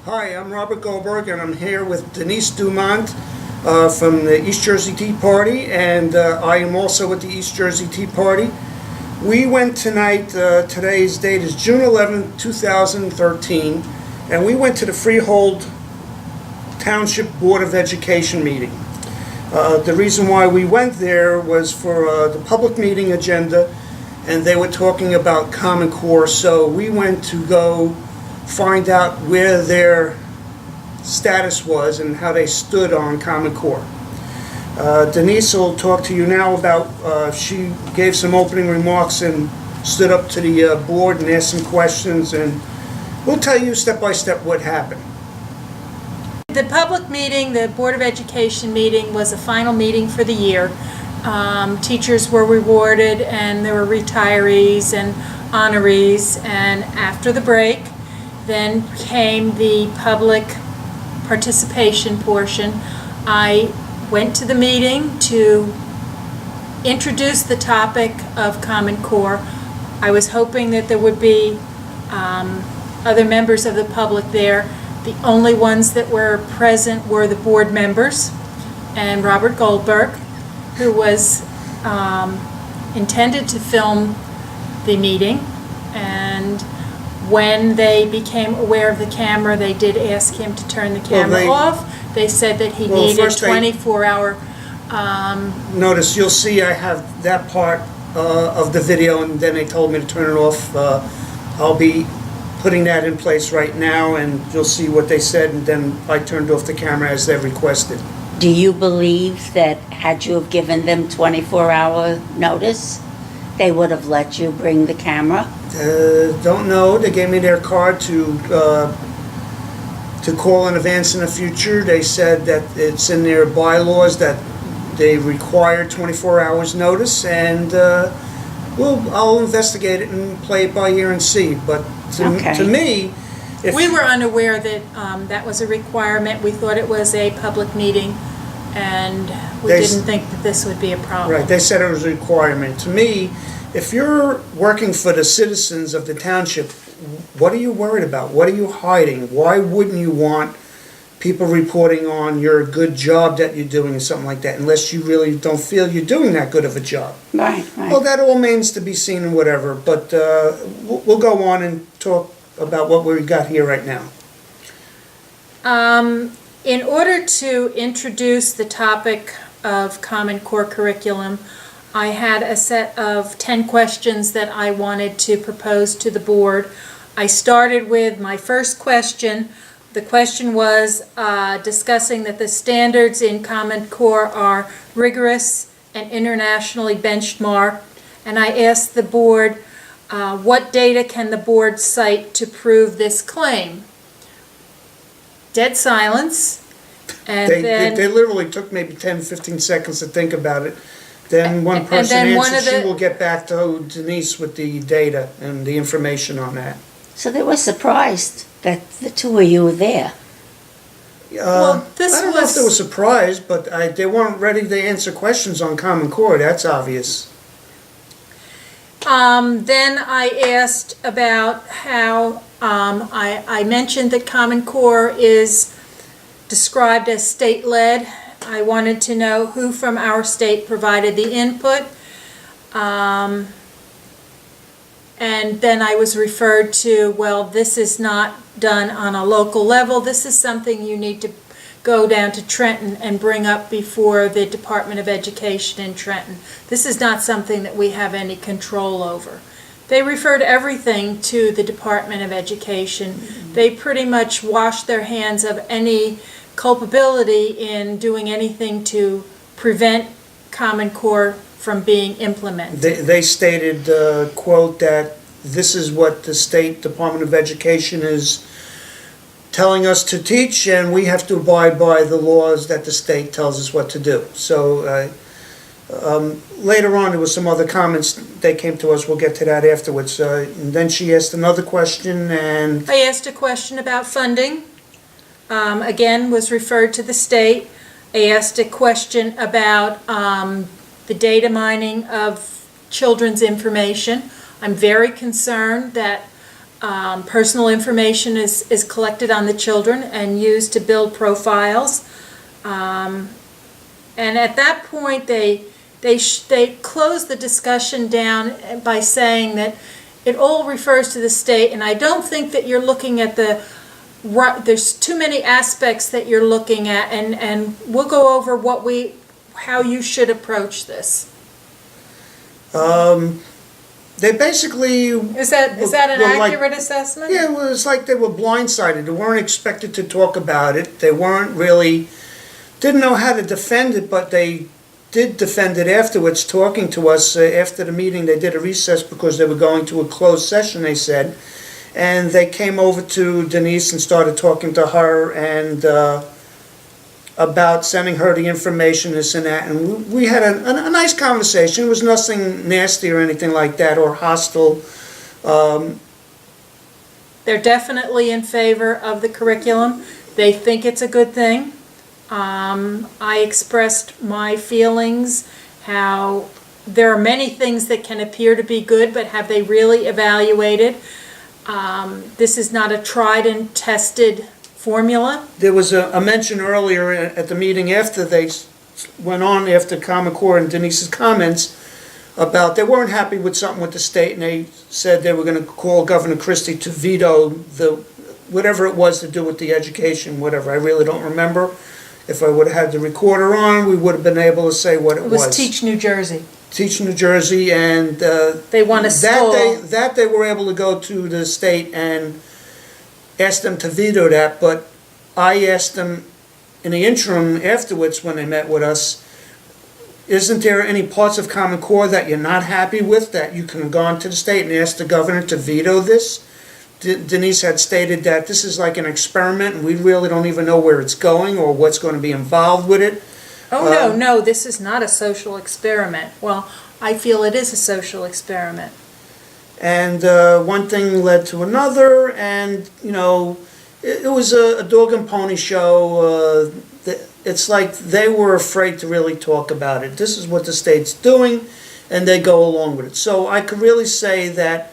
Hi, I'm Robert Goldberg, and I'm here with Denise Dumont from the East Jersey Tea Party, and I am also with the East Jersey Tea Party. We went tonight, today's date is June 11, 2013, and we went to the Freehold Township Board of Education meeting. The reason why we went there was for the public meeting agenda, and they were talking about Common Core, so we went to go find out where their status was and how they stood on Common Core. Denise will talk to you now about, she gave some opening remarks and stood up to the board and asked some questions, and we'll tell you step by step what happened. The public meeting, the Board of Education meeting, was a final meeting for the year. Teachers were rewarded, and there were retirees and honorees, and after the break, then came the public participation portion. I went to the meeting to introduce the topic of Common Core. I was hoping that there would be other members of the public there. The only ones that were present were the board members and Robert Goldberg, who was intended to film the meeting, and when they became aware of the camera, they did ask him to turn the camera off. They said that he needed 24-hour... Notice, you'll see I have that part of the video, and then they told me to turn it off. I'll be putting that in place right now, and you'll see what they said, and then I turned off the camera as they requested. Do you believe that had you have given them 24-hour notice, they would have let you bring the camera? Don't know. They gave me their card to call in advance in the future. They said that it's in their bylaws that they require 24 hours notice, and I'll investigate it and play it by ear and see. But to me, we were unaware that that was a requirement. We thought it was a public meeting, and we didn't think that this would be a problem. Right, they said it was a requirement. To me, if you're working for the citizens of the township, what are you worried about? What are you hiding? Why wouldn't you want people reporting on your good job that you're doing or something like that, unless you really don't feel you're doing that good of a job? Right. Well, that all remains to be seen and whatever, but we'll go on and talk about what we got here right now. In order to introduce the topic of Common Core curriculum, I had a set of 10 questions that I wanted to propose to the board. I started with my first question. The question was discussing that the standards in Common Core are rigorous and internationally benchmarked, and I asked the board, what data can the board cite to prove this claim? Dead silence. And they literally took maybe 10-15 seconds to think about it. Then one person answered, she will get back to Denise with the data and the information on that. So they were surprised that the two of you were there. Well, I don't know if they were surprised, but they weren't ready to answer questions on Common Core, that's obvious. Then I asked about how I mentioned that Common Core is described as state-led. I wanted to know who from our state provided the input. And then I was referred to, well, this is not done on a local level. This is something you need to go down to Trenton and bring up before the Department of Education in Trenton. This is not something that we have any control over. They referred everything to the Department of Education. They pretty much washed their hands of any culpability in doing anything to prevent Common Core from being implemented. They stated, quote, that this is what the State Department of Education is telling us to teach, and we have to abide by the laws that the state tells us what to do. So later on, there was some other comments that came to us. We'll get to that afterwards. And then she asked another question, and I asked a question about funding. Again, was referred to the state. I asked a question about the data mining of children's information. I'm very concerned that Personal information is collected on the children and used to build profiles. And at that point, they close the discussion down by saying that it all refers to the state, and I don't think that you're looking at there's too many aspects that you're looking at, and we'll go over how you should approach this. They basically... Is that an accurate assessment? Yeah, well, it's like they were blindsided. They weren't expected to talk about it. They didn't know how to defend it, but they did defend it afterwards, talking to us. After the meeting, they did a recess because they were going to a closed session, they said. And they came over to Denise and started talking to her and about sending her the information, this and that. And we had a nice conversation. It was nothing nasty or anything like that or hostile. They're definitely in favor of the curriculum. They think it's a good thing. I expressed my feelings, how there are many things that can appear to be good, but have they really evaluated? This is not a tried and tested formula. There was a mention earlier at the meeting after they went on, after Common Core and Denise's comments, about they weren't happy with something with the state, and they said they were going to call Governor Christie to veto whatever it was to do with the education, whatever. I really don't remember. If I would have had the recorder on, we would have been able to say what it was. It was Teach New Jersey. Teach New Jersey, and they want to stall. That they were able to go to the state and ask them to veto that, but I asked them in the interim afterwards when they met with us, isn't there any parts of Common Core that you're not happy with, that you can have gone to the state and asked the governor to veto this? Denise had stated that this is like an experiment and we really don't even know where it's going or what's going to be involved with it. Oh, no, this is not a social experiment. Well, I feel it is a social experiment. And one thing led to another, and, it was a dog and pony show. It's like they were afraid to really talk about it. This is what the state's doing, and they go along with it. So I could really say that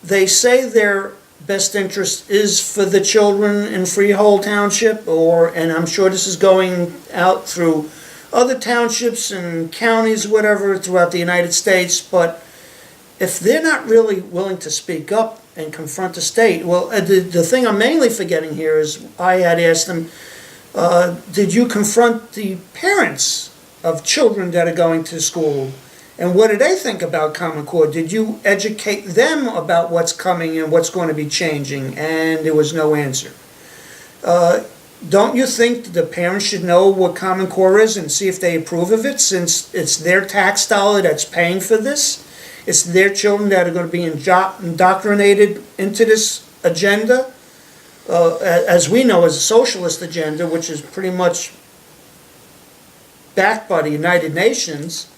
they say their best interest is for the children in Freehold Township, and I'm sure this is going out through other townships and counties, whatever, throughout the United States, but if they're not really willing to speak up and confront the state, well, the thing I'm mainly forgetting here is I had asked them, did you confront the parents of children that are going to school? And what do they think about Common Core? Did you educate them about what's coming and what's going to be changing? And there was no answer. Don't you think the parents should know what Common Core is and see if they approve of it, since it's their tax dollar that's paying for this? It's their children that are going to be indoctrinated into this agenda, as we know, as a socialist agenda, which is pretty much backed by the United Nations.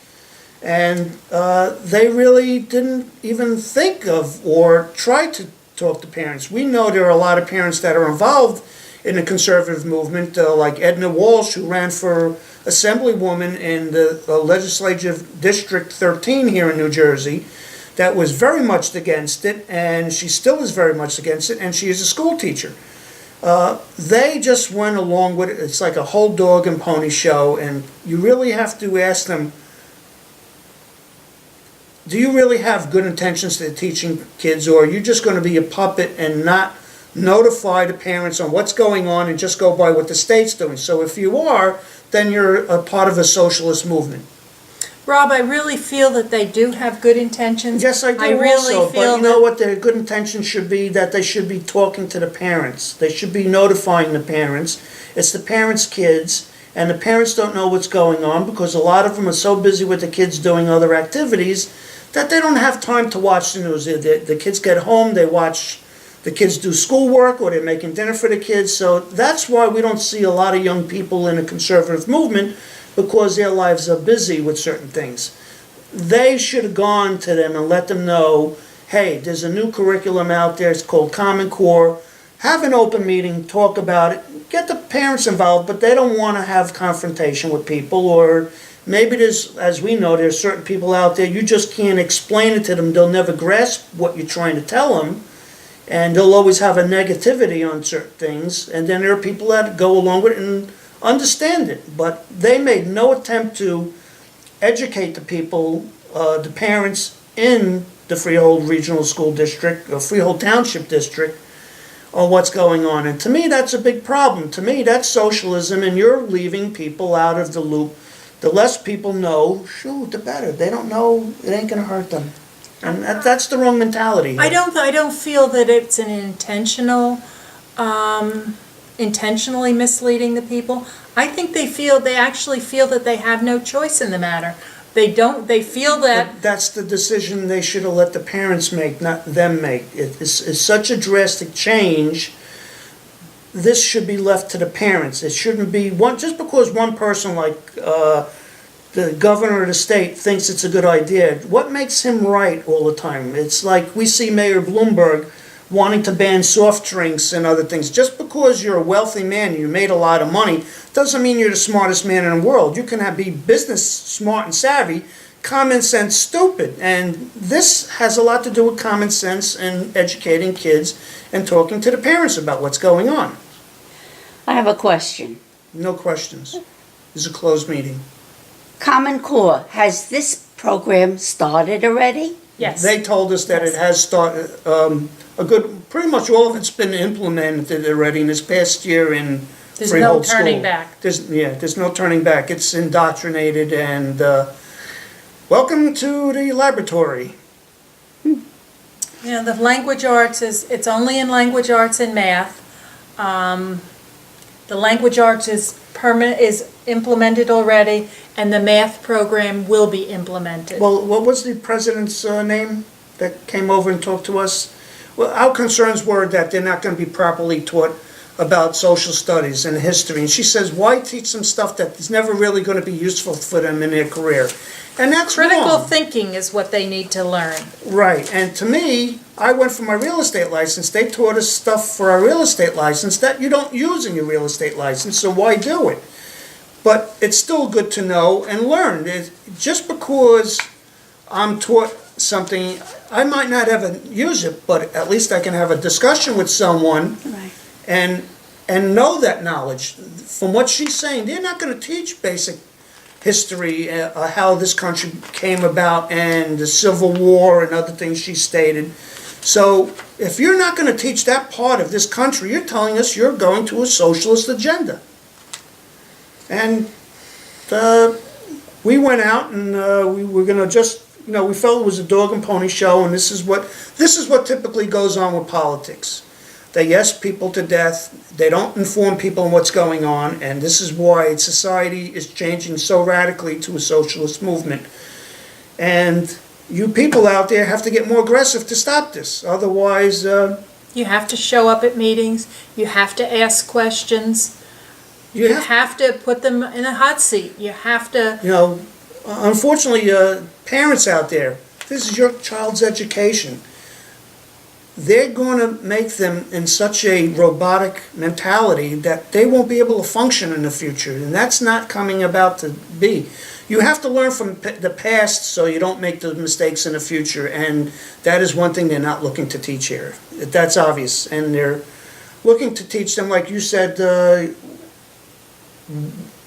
And they really didn't even think of or try to talk to parents. We know there are a lot of parents that are involved in the conservative movement, like Edna Walsh, who ran for assemblywoman in the Legislative District 13 here in New Jersey, that was very much against it, and she still is very much against it, and she is a school teacher. They just went along with it. It's like a whole dog and pony show, and you really have to ask them, do you really have good intentions to teaching kids, or are you just going to be a puppet and not notify the parents on what's going on and just go by what the state's doing? So if you are, then you're a part of a socialist movement. Rob, I really feel that they do have good intentions. Yes, I do also, but you know what their good intentions should be? That they should be talking to the parents. They should be notifying the parents. It's the parents' kids, and the parents don't know what's going on because a lot of them are so busy with the kids doing other activities that they don't have time to watch the news. The kids get home, they watch the kids do schoolwork, or they're making dinner for the kids. So that's why we don't see a lot of young people in the conservative movement, because their lives are busy with certain things. They should have gone to them and let them know, hey, there's a new curriculum out there, it's called Common Core. Have an open meeting, talk about it, get the parents involved, but they don't want to have confrontation with people, or maybe there's, as we know, there's certain people out there, you just can't explain it to them, they'll never grasp what you're trying to tell them. And they'll always have a negativity on certain things, and then there are people that go along with it and understand it. But they made no attempt to educate the people, the parents in the Freehold Regional School District, or Freehold Township District, on what's going on. And to me, that's a big problem. To me, that's socialism, and you're leaving people out of the loop. The less people know, shoot, the better. They don't know, it ain't gonna hurt them. And that's the wrong mentality. I don't feel that it's an intentionally misleading the people. I think they actually feel that they have no choice in the matter. They feel that. But that's the decision they should have let the parents make, not them make. It's such a drastic change. This should be left to the parents. It shouldn't be just because one person like the governor of the state thinks it's a good idea. What makes him right all the time? It's like we see Mayor Bloomberg wanting to ban soft drinks and other things. Just because you're a wealthy man, you made a lot of money, doesn't mean you're the smartest man in the world. You can be business smart and savvy, common sense stupid. And this has a lot to do with common sense and educating kids and talking to the parents about what's going on. I have a question. No questions. This is a closed meeting. Common Core, has this program started already? Yes. They told us that it has started, pretty much all of it's been implemented already in this past year in There's Freehold no turning School. back. There's no turning back. It's indoctrinated, and welcome to the laboratory. The language arts it's only in language arts and math. The language arts is implemented already, and the math program will be implemented. Well, what was the president's name that came over and talked to us? Well, our concerns were that they're not going to be properly taught about social studies and history. And she says, why teach them stuff that is never really going to be useful for them in their career? And that's Critical wrong. thinking is what they need to learn. Right, and to me, I went for my real estate license. They taught us stuff for our real estate license that you don't use in your real estate license, so why do it? But it's still good to know and learn. Just because I'm taught something, I might not ever use it, but at least I can have a discussion with someone Right. and know that knowledge. From what she's saying, they're not going to teach basic history, how this country came about and the Civil War and other things she stated. So if you're not going to teach that part of this country, you're telling us you're going to a socialist agenda. And we went out and we were going to just, we felt it was a dog and pony show, and this is what typically goes on with politics. They yes people to death. They don't inform people on what's going on, and this is why society is changing so radically to a socialist movement. And you people out there have to get more aggressive to stop this. Otherwise, You have to show up at meetings, you have to ask questions, you have to put them in a hot seat, you have to... Unfortunately, parents out there, this is your child's education. They're going to make them in such a robotic mentality that they won't be able to function in the future, and that's not coming about to be. You have to learn from the past so you don't make the mistakes in the future, and that is one thing they're not looking to teach here. That's obvious, and they're looking to teach them, like you said,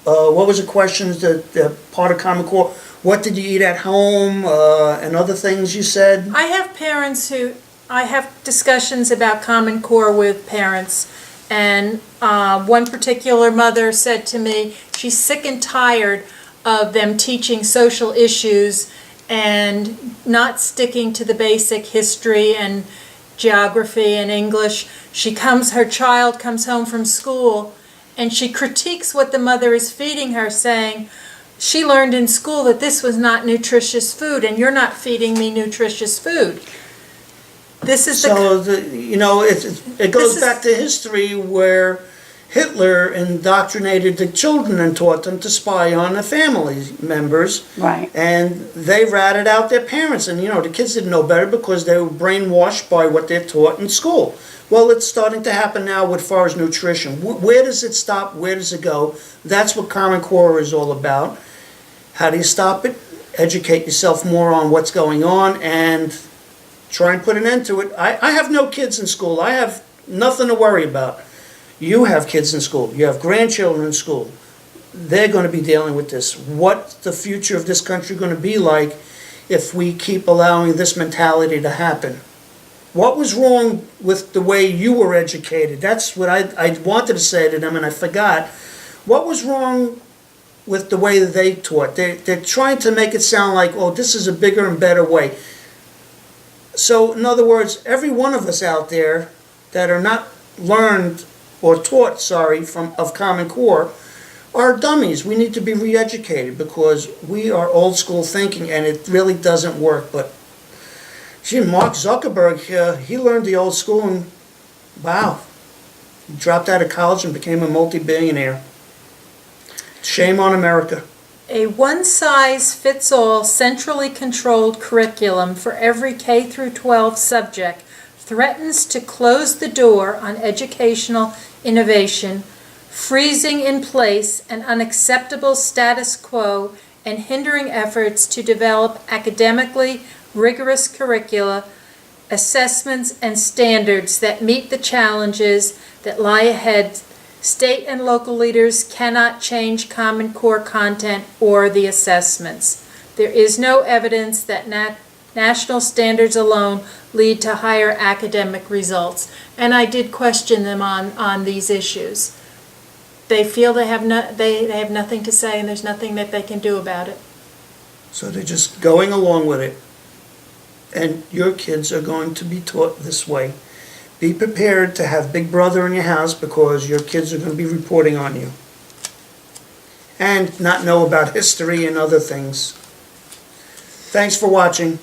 what was the questions, the part of Common Core? What did you eat at home, and other things you said? I have discussions about Common Core with parents, and one particular mother said to me she's sick and tired of them teaching social issues and not sticking to the basic history and geography and English. Her child comes home from school and she critiques what the mother is feeding her, saying, she learned in school that this was not nutritious food and you're not feeding me nutritious food. It goes back to history where Hitler indoctrinated the children and taught them to spy on the family members. Right. And they ratted out their parents. And, the kids didn't know better because they were brainwashed by what they're taught in school. Well, it's starting to happen now with far as nutrition. Where does it stop? Where does it go? That's what Common Core is all about. How do you stop it? Educate yourself more on what's going on and try and put an end to it. I have no kids in school. I have nothing to worry about. You have kids in school. You have grandchildren in school. They're going to be dealing with this. What's the future of this country going to be like if we keep allowing this mentality to happen? What was wrong with the way you were educated? That's what I wanted to say to them, and I forgot. What was wrong with the way that they taught? They're trying to make it sound like, oh, this is a bigger and better way. So, in other words, every one of us out there that are not learned or taught, of Common Core, are dummies. We need to be re-educated because we are old school thinking and it really doesn't work. But, gee, Mark Zuckerberg, he learned the old school and, wow, he dropped out of college and became a multi-billionaire. Shame on America. A one-size-fits-all centrally controlled curriculum for every K through 12 subject threatens to close the door on educational innovation, freezing in place an unacceptable status quo and hindering efforts to develop academically rigorous curricula, assessments, and standards that meet the challenges that lie ahead. State and local leaders cannot change Common Core content or the assessments. There is no evidence that national standards alone lead to higher academic results. And I did question them on these issues. They feel they have nothing to say and there's nothing that they can do about it. So they're just going along with it. And your kids are going to be taught this way. Be prepared to have Big Brother in your house because your kids are going to be reporting on you. And not know about history and other things. Thanks for watching.